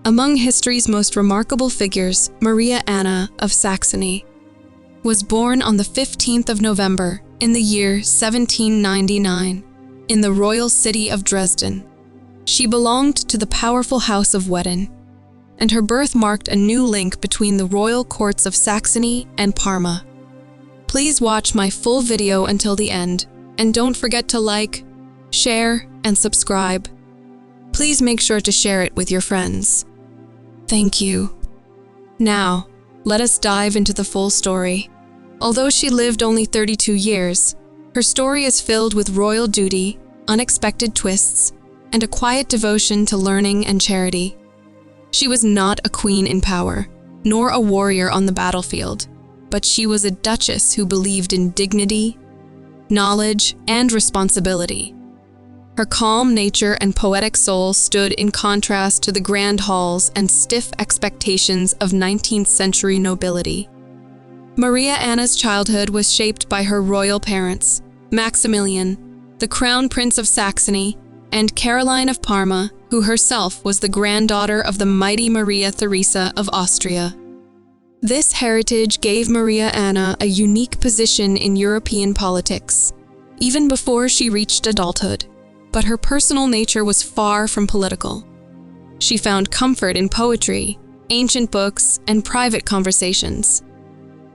Among history's most remarkable figures, Maria Anna of Saxony was born on the 15th of November in the year 1799 in the royal city of Dresden. She belonged to the powerful House of Wettin, and her birth marked a new link between the royal courts of Saxony and Parma. Please watch my full video until the end, and don't forget to like, share, and subscribe. Please make sure to share it with your friends. Thank you. Now, let us dive into the full story. Although she lived only 32 years, her story is filled with royal duty, unexpected twists, and a quiet devotion to learning and charity. She was not a queen in power, nor a warrior on the battlefield, but she was a duchess who believed in dignity, knowledge, and responsibility. Her calm nature and poetic soul stood in contrast to the grand halls and stiff expectations of 19th century nobility. Maria Anna's childhood was shaped by her royal parents, Maximilian, the Crown Prince of Saxony, and Caroline of Parma, who herself was the granddaughter of the mighty Maria Theresa of Austria. This heritage gave Maria Anna a unique position in European politics, even before she reached adulthood. But her personal nature was far from political. She found comfort in poetry, ancient books, and private conversations.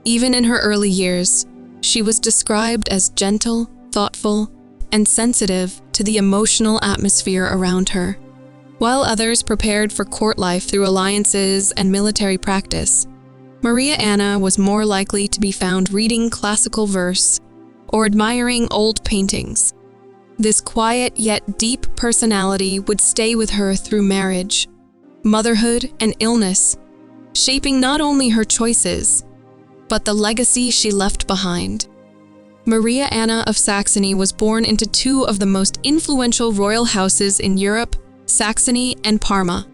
Even in her early years, she was described as gentle, thoughtful, and sensitive to the emotional atmosphere around her. While others prepared for court life through alliances and military practice, Maria Anna was more likely to be found reading classical verse or admiring old paintings. This quiet yet deep personality would stay with her through marriage, motherhood, and illness, shaping not only her choices, but the legacy she left behind. Maria Anna of Saxony was born into two of the most influential royal houses in Europe, Saxony and Parma.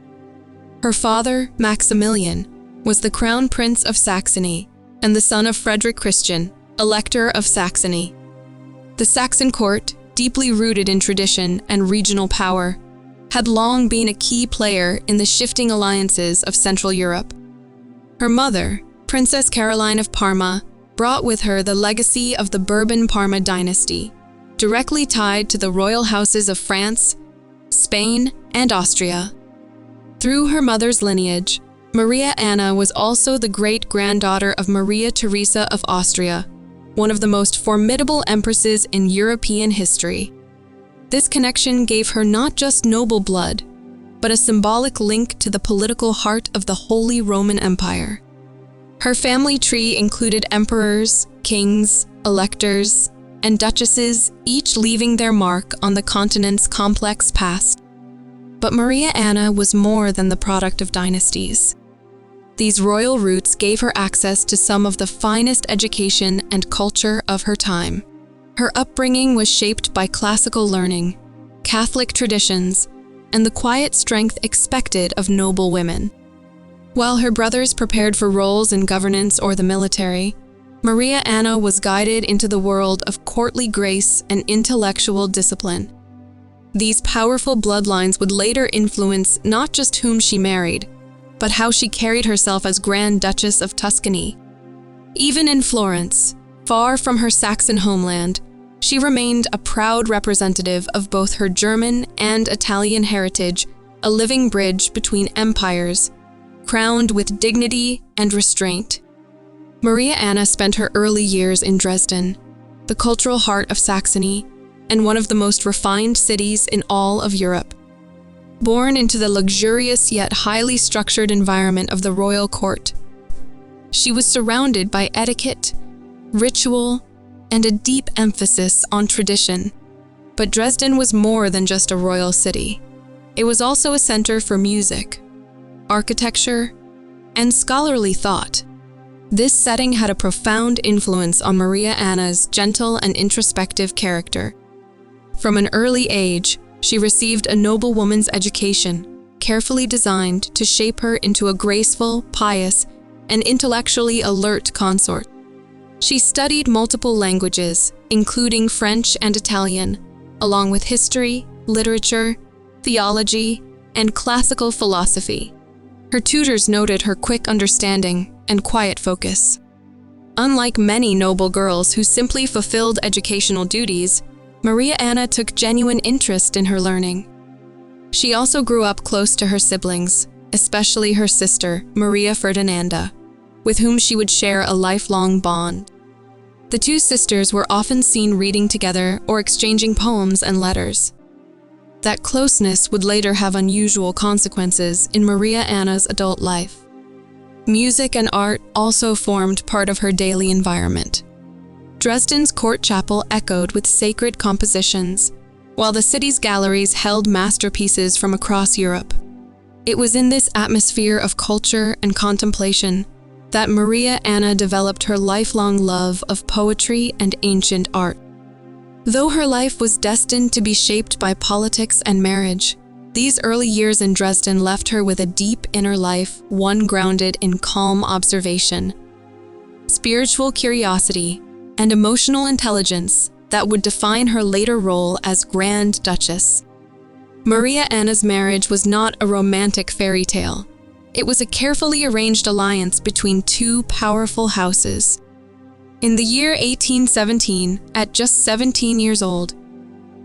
Her father, Maximilian, was the Crown Prince of Saxony and the son of Frederick Christian, Elector of Saxony. The Saxon court, deeply rooted in tradition and regional power, had long been a key player in the shifting alliances of Central Europe. Her mother, Princess Caroline of Parma, brought with her the legacy of the Bourbon-Parma dynasty, directly tied to the royal houses of France, Spain, and Austria. Through her mother's lineage, Maria Anna was also the great-granddaughter of Maria Theresa of Austria, one of the most formidable empresses in European history. This connection gave her not just noble blood, but a symbolic link to the political heart of the Holy Roman Empire. Her family tree included emperors, kings, electors, and duchesses, each leaving their mark on the continent's complex past. But Maria Anna was more than the product of dynasties. These royal roots gave her access to some of the finest education and culture of her time. Her upbringing was shaped by classical learning, Catholic traditions, and the quiet strength expected of noble women. While her brothers prepared for roles in governance or the military, Maria Anna was guided into the world of courtly grace and intellectual discipline. These powerful bloodlines would later influence not just whom she married, but how she carried herself as Grand Duchess of Tuscany. Even in Florence, far from her Saxon homeland, she remained a proud representative of both her German and Italian heritage, a living bridge between empires, crowned with dignity and restraint. Maria Anna spent her early years in Dresden, the cultural heart of Saxony, and one of the most refined cities in all of Europe. Born into the luxurious yet highly structured environment of the royal court, she was surrounded by etiquette, ritual, and a deep emphasis on tradition. But Dresden was more than just a royal city. It was also a center for music, architecture, and scholarly thought. This setting had a profound influence on Maria Anna's gentle and introspective character. From an early age, she received a noblewoman's education, carefully designed to shape her into a graceful, pious, and intellectually alert consort. She studied multiple languages, including French and Italian, along with history, literature, theology, and classical philosophy. Her tutors noted her quick understanding and quiet focus. Unlike many noble girls who simply fulfilled educational duties, Maria Anna took genuine interest in her learning. She also grew up close to her siblings, especially her sister, Maria Ferdinanda, with whom she would share a lifelong bond. The two sisters were often seen reading together or exchanging poems and letters. That closeness would later have unusual consequences in Maria Anna's adult life. Music and art also formed part of her daily environment. Dresden's court chapel echoed with sacred compositions, while the city's galleries held masterpieces from across Europe. It was in this atmosphere of culture and contemplation that Maria Anna developed her lifelong love of poetry and ancient art. Though her life was destined to be shaped by politics and marriage, these early years in Dresden left her with a deep inner life, one grounded in calm observation, spiritual curiosity, and emotional intelligence that would define her later role as Grand Duchess. Maria Anna's marriage was not a romantic fairy tale. It was a carefully arranged alliance between two powerful houses. In the year 1817, at just 17 years old,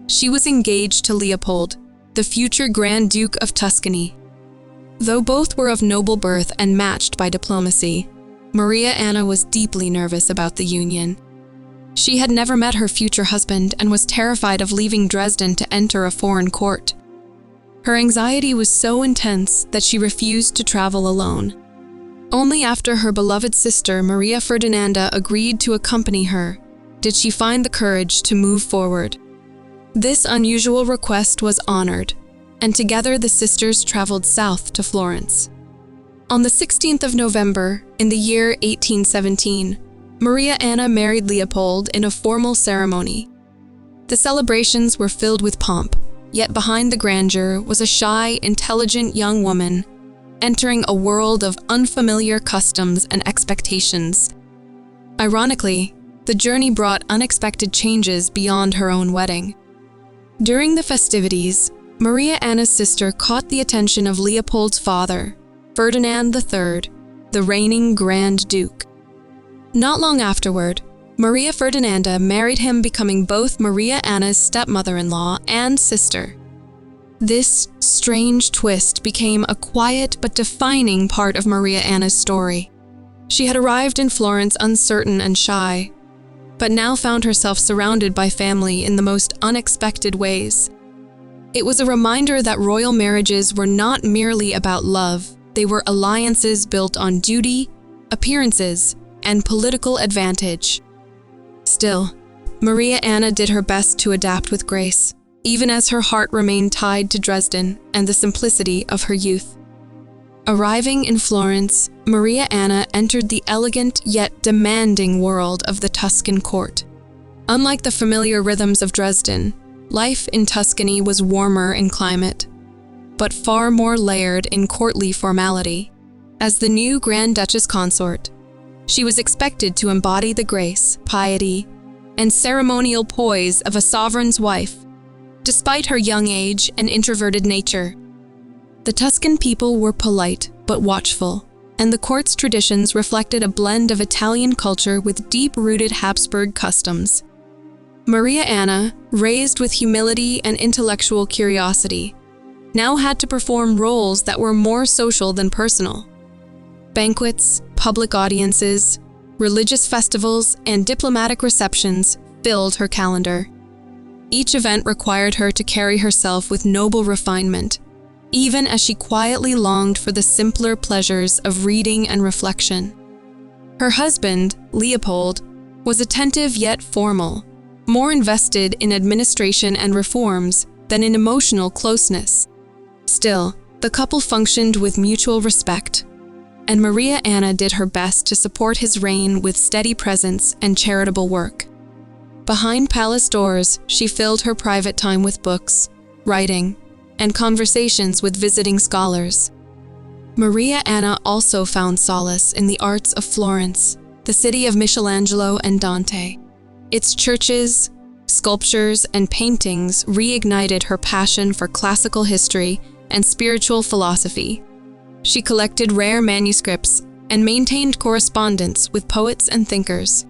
she was engaged to Leopold, the future Grand Duke of Tuscany. Though both were of noble birth and matched by diplomacy, Maria Anna was deeply nervous about the union. She had never met her future husband and was terrified of leaving Dresden to enter a foreign court. Her anxiety was so intense that she refused to travel alone. Only after her beloved sister Maria Ferdinanda agreed to accompany her did she find the courage to move forward. This unusual request was honored, and together the sisters traveled south to Florence. On the 16th of November, in the year 1817, Maria Anna married Leopold in a formal ceremony. The celebrations were filled with pomp, yet behind the grandeur was a shy, intelligent young woman entering a world of unfamiliar customs and expectations. Ironically, the journey brought unexpected changes beyond her own wedding. During the festivities, Maria Anna's sister caught the attention of Leopold's father, Ferdinand III, the reigning Grand Duke. Not long afterward, Maria Ferdinanda married him, becoming both Maria Anna's stepmother-in-law and sister. This strange twist became a quiet but defining part of Maria Anna's story. She had arrived in Florence uncertain and shy, but now found herself surrounded by family in the most unexpected ways. It was a reminder that royal marriages were not merely about love, they were alliances built on duty, appearances, and political advantage. Still, Maria Anna did her best to adapt with grace, even as her heart remained tied to Dresden and the simplicity of her youth. Arriving in Florence, Maria Anna entered the elegant yet demanding world of the Tuscan court. Unlike the familiar rhythms of Dresden, life in Tuscany was warmer in climate, but far more layered in courtly formality. As the new Grand Duchess consort, she was expected to embody the grace, piety, and ceremonial poise of a sovereign's wife, despite her young age and introverted nature. The Tuscan people were polite but watchful, and the court's traditions reflected a blend of Italian culture with deep-rooted Habsburg customs. Maria Anna, raised with humility and intellectual curiosity, now had to perform roles that were more social than personal. Banquets, public audiences, religious festivals, and diplomatic receptions filled her calendar. Each event required her to carry herself with noble refinement, even as she quietly longed for the simpler pleasures of reading and reflection. Her husband, Leopold, was attentive yet formal, more invested in administration and reforms than in emotional closeness. Still, the couple functioned with mutual respect, and Maria Anna did her best to support his reign with steady presence and charitable work. Behind palace doors, she filled her private time with books, writing, and conversations with visiting scholars. Maria Anna also found solace in the arts of Florence, the city of Michelangelo and Dante. Its churches, sculptures, and paintings reignited her passion for classical history and spiritual philosophy. She collected rare manuscripts and maintained correspondence with poets and thinkers.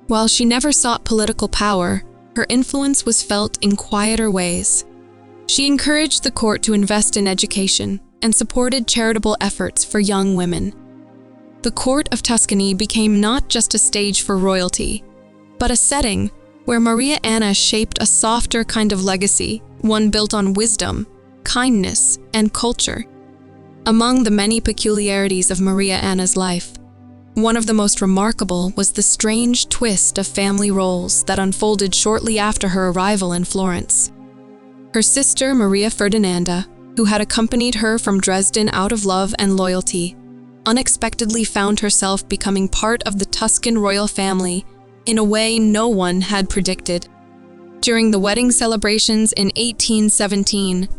While she never sought political power, her influence was felt in quieter ways. She encouraged the court to invest in education and supported charitable efforts for young women. The court of Tuscany became not just a stage for royalty, but a setting where Maria Anna shaped a softer kind of legacy, one built on wisdom, kindness, and culture. Among the many peculiarities of Maria Anna's life, one of the most remarkable was the strange twist of family roles that unfolded shortly after her arrival in Florence. Her sister, Maria Ferdinanda, who had accompanied her from Dresden out of love and loyalty, unexpectedly found herself becoming part of the Tuscan royal family in a way no one had predicted. During the wedding celebrations in 1817,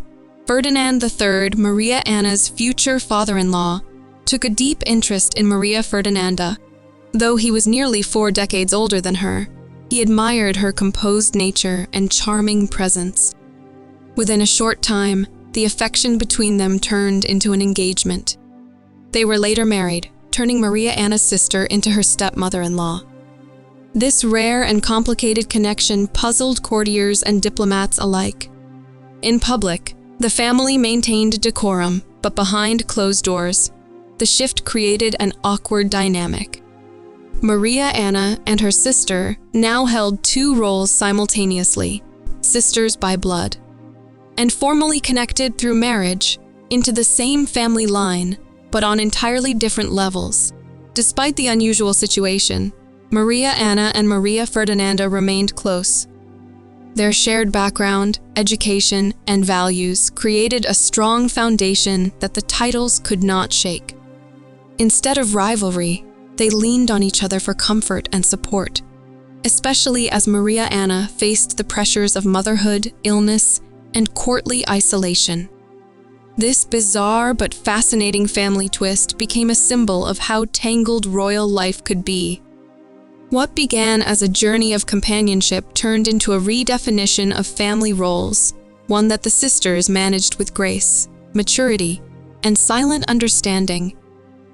Ferdinand III, Maria Anna's future father-in-law, took a deep interest in Maria Ferdinanda. Though he was nearly 4 decades older than her, he admired her composed nature and charming presence. Within a short time, the affection between them turned into an engagement. They were later married, turning Maria Anna's sister into her stepmother-in-law. This rare and complicated connection puzzled courtiers and diplomats alike. In public, the family maintained decorum, but behind closed doors, the shift created an awkward dynamic. Maria Anna and her sister now held 2 roles simultaneously, sisters by blood, and formally connected through marriage into the same family line, but on entirely different levels. Despite the unusual situation, Maria Anna and Maria Ferdinanda remained close. Their shared background, education, and values created a strong foundation that the titles could not shake. Instead of rivalry, they leaned on each other for comfort and support, especially as Maria Anna faced the pressures of motherhood, illness, and courtly isolation. This bizarre but fascinating family twist became a symbol of how tangled royal life could be. What began as a journey of companionship turned into a redefinition of family roles, one that the sisters managed with grace, maturity, and silent understanding,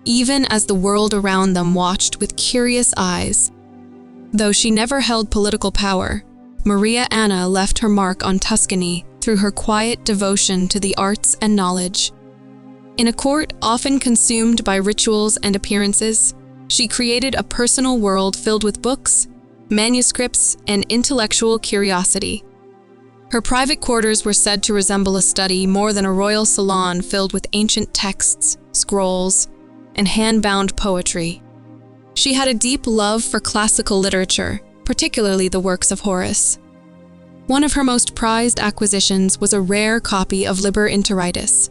even as the world around them watched with curious eyes. Though she never held political power, Maria Anna left her mark on Tuscany through her quiet devotion to the arts and knowledge. In a court often consumed by rituals and appearances, she created a personal world filled with books, manuscripts, and intellectual curiosity. Her private quarters were said to resemble a study more than a royal salon filled with ancient texts, scrolls, and hand-bound poetry. She had a deep love for classical literature, particularly the works of Horace. One of her most prized acquisitions was a rare copy of Liber Interitus,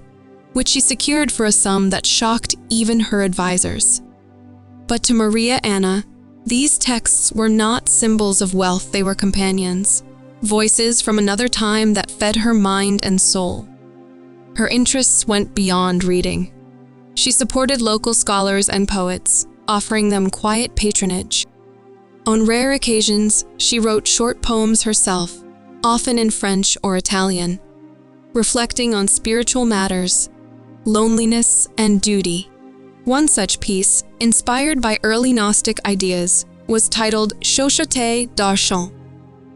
which she secured for a sum that shocked even her advisors. But to Maria Anna, these texts were not symbols of wealth, they were companions, voices from another time that fed her mind and soul. Her interests went beyond reading. She supported local scholars and poets, offering them quiet patronage. On rare occasions, she wrote short poems herself, often in French or Italian, reflecting on spiritual matters, loneliness, and duty. One such piece, inspired by early Gnostic ideas, was titled Chausseté d'Argent.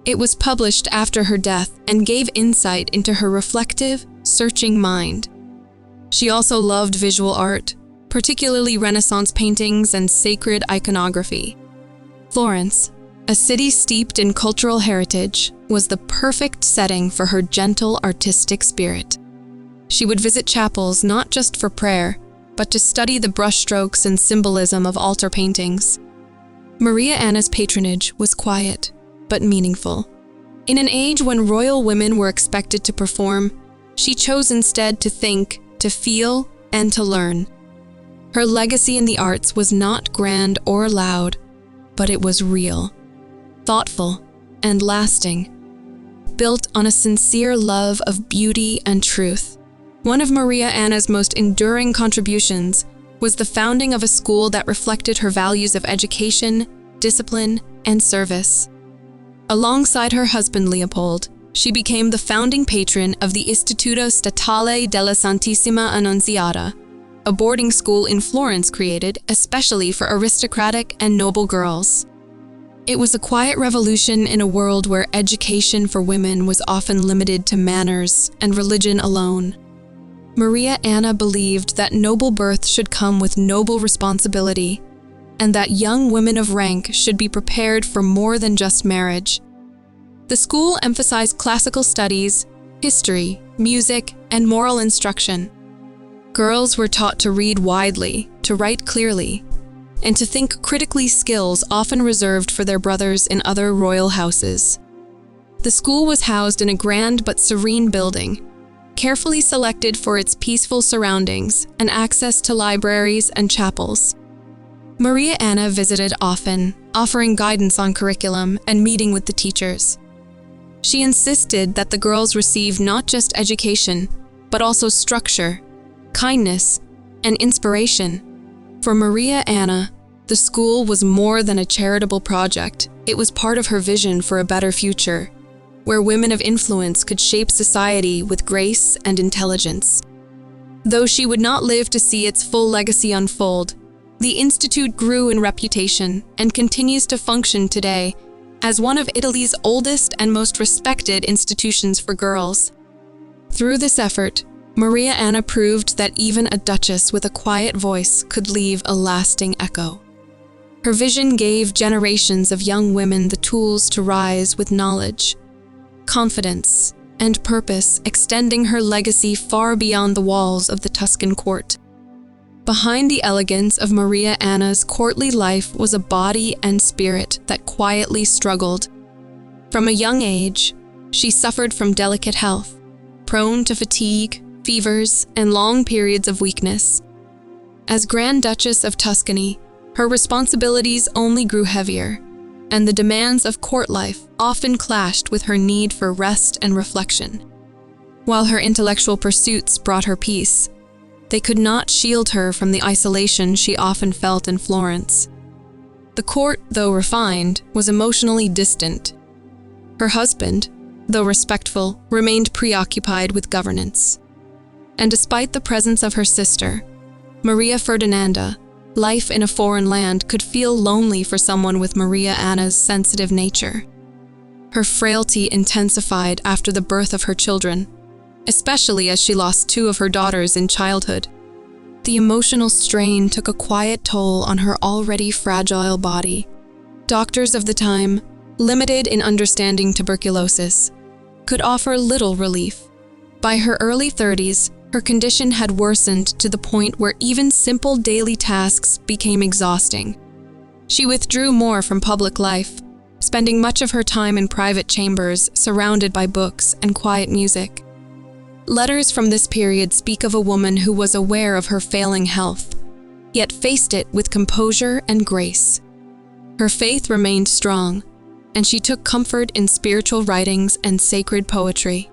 It was published after her death and gave insight into her reflective, searching mind. She also loved visual art, particularly Renaissance paintings and sacred iconography. Florence, a city steeped in cultural heritage, was the perfect setting for her gentle artistic spirit. She would visit chapels not just for prayer, but to study the brushstrokes and symbolism of altar paintings. Maria Anna's patronage was quiet, but meaningful. In an age when royal women were expected to perform, she chose instead to think, to feel, and to learn. Her legacy in the arts was not grand or loud, but it was real, thoughtful, and lasting, built on a sincere love of beauty and truth. One of Maria Anna's most enduring contributions was the founding of a school that reflected her values of education, discipline, and service. Alongside her husband Leopold, she became the founding patron of the Istituto Statale della Santissima Annunziata, a boarding school in Florence created especially for aristocratic and noble girls. It was a quiet revolution in a world where education for women was often limited to manners and religion alone. Maria Anna believed that noble birth should come with noble responsibility, and that young women of rank should be prepared for more than just marriage. The school emphasized classical studies, history, music, and moral instruction. Girls were taught to read widely, to write clearly, and to think critically, skills often reserved for their brothers in other royal houses. The school was housed in a grand but serene building, carefully selected for its peaceful surroundings and access to libraries and chapels. Maria Anna visited often, offering guidance on curriculum and meeting with the teachers. She insisted that the girls receive not just education, but also structure, kindness, and inspiration. For Maria Anna, the school was more than a charitable project. It was part of her vision for a better future, where women of influence could shape society with grace and intelligence. Though she would not live to see its full legacy unfold, the institute grew in reputation and continues to function today as one of Italy's oldest and most respected institutions for girls. Through this effort, Maria Anna proved that even a duchess with a quiet voice could leave a lasting echo. Her vision gave generations of young women the tools to rise with knowledge, confidence, and purpose, extending her legacy far beyond the walls of the Tuscan court. Behind the elegance of Maria Anna's courtly life was a body and spirit that quietly struggled. From a young age, she suffered from delicate health, prone to fatigue, fevers, and long periods of weakness. As Grand Duchess of Tuscany, her responsibilities only grew heavier, and the demands of court life often clashed with her need for rest and reflection. While her intellectual pursuits brought her peace, they could not shield her from the isolation she often felt in Florence. The court, though refined, was emotionally distant. Her husband, though respectful, remained preoccupied with governance. And despite the presence of her sister, Maria Ferdinanda, life in a foreign land could feel lonely for someone with Maria Anna's sensitive nature. Her frailty intensified after the birth of her children, especially as she lost 2 of her daughters in childhood. The emotional strain took a quiet toll on her already fragile body. Doctors of the time, limited in understanding tuberculosis, could offer little relief. By her early 30s, her condition had worsened to the point where even simple daily tasks became exhausting. She withdrew more from public life, spending much of her time in private chambers surrounded by books and quiet music. Letters from this period speak of a woman who was aware of her failing health, yet faced it with composure and grace. Her faith remained strong, and she took comfort in spiritual writings and sacred poetry.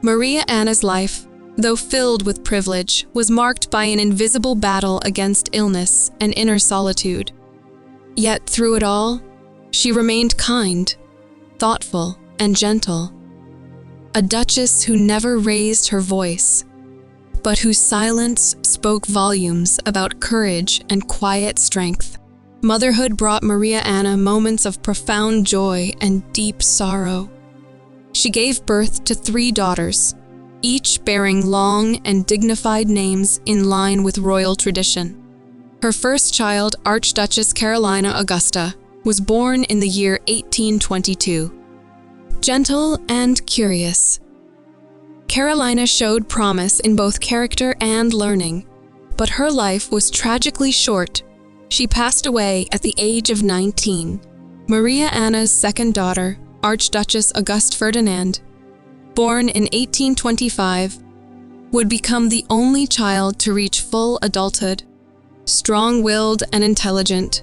Maria Anna's life, though filled with privilege, was marked by an invisible battle against illness and inner solitude. Yet through it all, she remained kind, thoughtful, and gentle. A duchess who never raised her voice, but whose silence spoke volumes about courage and quiet strength. Motherhood brought Maria Anna moments of profound joy and deep sorrow. She gave birth to 3 daughters, each bearing long and dignified names in line with royal tradition. Her first child, Archduchess Carolina Augusta, was born in the year 1822. Gentle and curious, Carolina showed promise in both character and learning, but her life was tragically short. She passed away at the age of 19. Maria Anna's second daughter, Archduchess Auguste Ferdinand, born in 1825, would become the only child to reach full adulthood. Strong-willed and intelligent,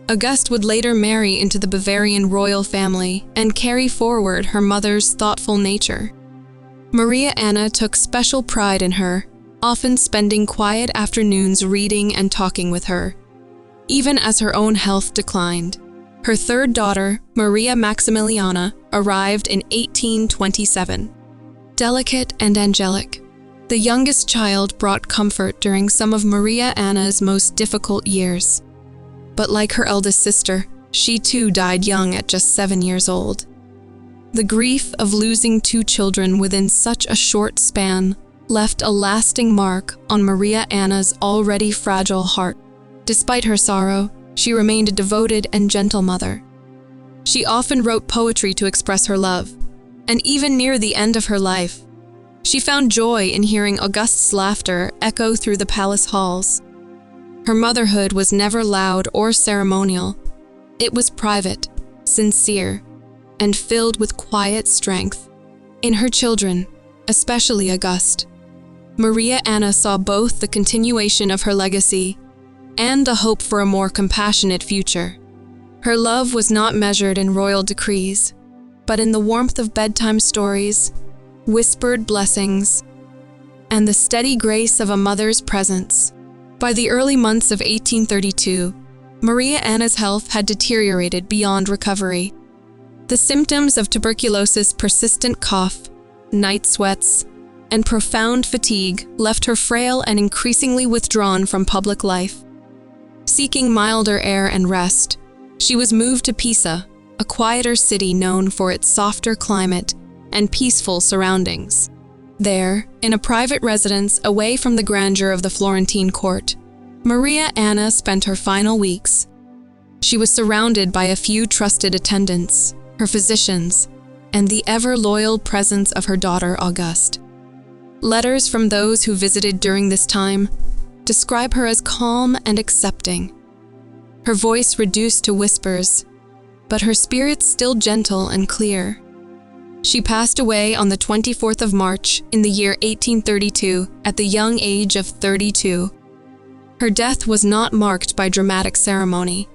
Auguste would later marry into the Bavarian royal family and carry forward her mother's thoughtful nature. Maria Anna took special pride in her, often spending quiet afternoons reading and talking with her, even as her own health declined. Her third daughter, Maria Maximiliana, arrived in 1827. Delicate and angelic, The youngest child brought comfort during some of Maria Anna's most difficult years. But like her eldest sister, she too died young at just 7 years old. The grief of losing 2 children within such a short span left a lasting mark on Maria Anna's already fragile heart. Despite her sorrow, she remained a devoted and gentle mother. She often wrote poetry to express her love, and even near the end of her life, she found joy in hearing Auguste's laughter echo through the palace halls. Her motherhood was never loud or ceremonial. It was private, sincere, and filled with quiet strength. In her children, especially Auguste, Maria Anna saw both the continuation of her legacy and the hope for a more compassionate future. Her love was not measured in royal decrees, but in the warmth of bedtime stories, whispered blessings, and the steady grace of a mother's presence. By the early months of 1832, Maria Anna's health had deteriorated beyond recovery. The symptoms of tuberculosis, persistent cough, night sweats, and profound fatigue left her frail and increasingly withdrawn from public life. Seeking milder air and rest, she was moved to Pisa, a quieter city known for its softer climate and peaceful surroundings. There, in a private residence away from the grandeur of the Florentine court, Maria Anna spent her final weeks. She was surrounded by a few trusted attendants, her physicians, and the ever-loyal presence of her daughter Auguste. Letters from those who visited during this time describe her as calm and accepting. Her voice reduced to whispers, but her spirit still gentle and clear. She passed away on the 24th of March in the year 1832 at the young age of 32. Her death was not marked by dramatic ceremony,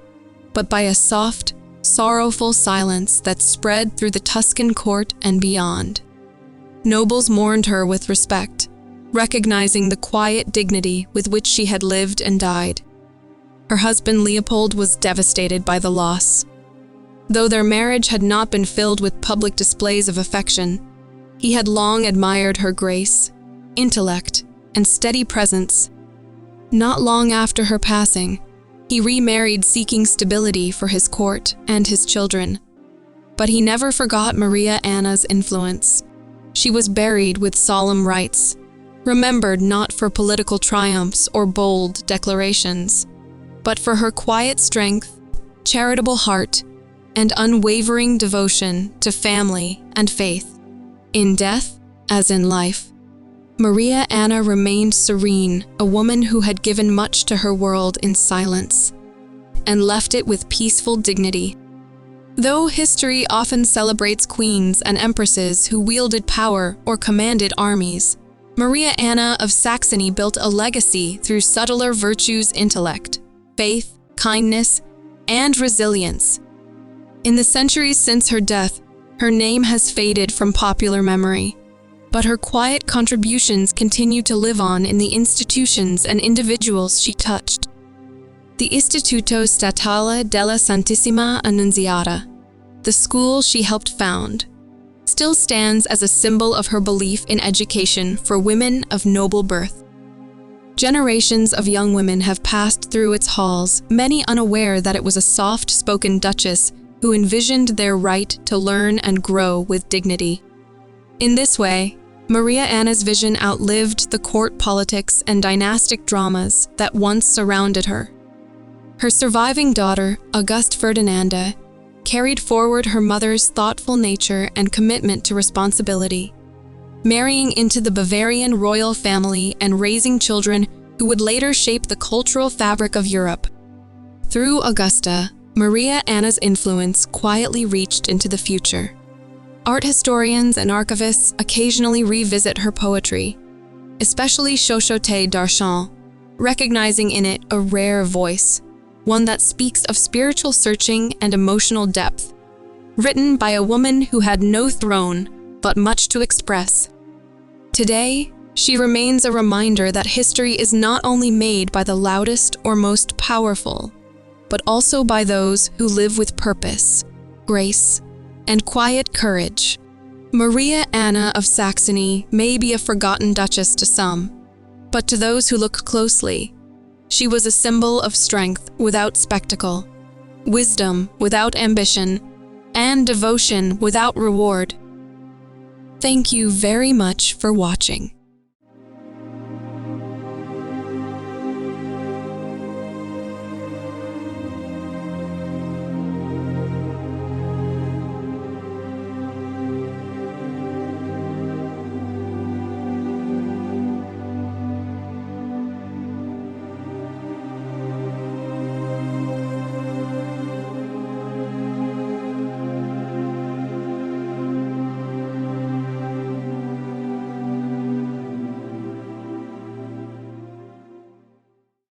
but by a soft, sorrowful silence that spread through the Tuscan court and beyond. Nobles mourned her with respect, recognizing the quiet dignity with which she had lived and died. Her husband Leopold was devastated by the loss. Though their marriage had not been filled with public displays of affection, he had long admired her grace, intellect, and steady presence. Not long after her passing, he remarried, seeking stability for his court and his children. But he never forgot Maria Anna's influence. She was buried with solemn rites, remembered not for political triumphs or bold declarations, but for her quiet strength, charitable heart, and unwavering devotion to family and faith. In death, as in life, Maria Anna remained serene, a woman who had given much to her world in silence, and left it with peaceful dignity. Though history often celebrates queens and empresses who wielded power or commanded armies, Maria Anna of Saxony built a legacy through subtler virtues, intellect, faith, kindness, and resilience. In the centuries since her death, her name has faded from popular memory, but her quiet contributions continue to live on in the institutions and individuals she touched. The Istituto Statale della Santissima Annunziata, the school she helped found, still stands as a symbol of her belief in education for women of noble birth. Generations of young women have passed through its halls, many unaware that it was a soft-spoken duchess who envisioned their right to learn and grow with dignity. In this way, Maria Anna's vision outlived the court politics and dynastic dramas that once surrounded her. Her surviving daughter, Auguste Ferdinanda, carried forward her mother's thoughtful nature and commitment to responsibility, marrying into the Bavarian royal family and raising children who would later shape the cultural fabric of Europe. Through Augusta, Maria Anna's influence quietly reached into the future. Art historians and archivists occasionally revisit her poetry, especially Chochotte d'Archon, recognizing in it a rare voice, one that speaks of spiritual searching and emotional depth, written by a woman who had no throne but much to express. Today, she remains a reminder that history is not only made by the loudest or most powerful, but also by those who live with purpose, grace, and quiet courage. Maria Anna of Saxony may be a forgotten duchess to some, but to those who look closely, she was a symbol of strength without spectacle, wisdom without ambition, and devotion without reward. Thank you very much for watching.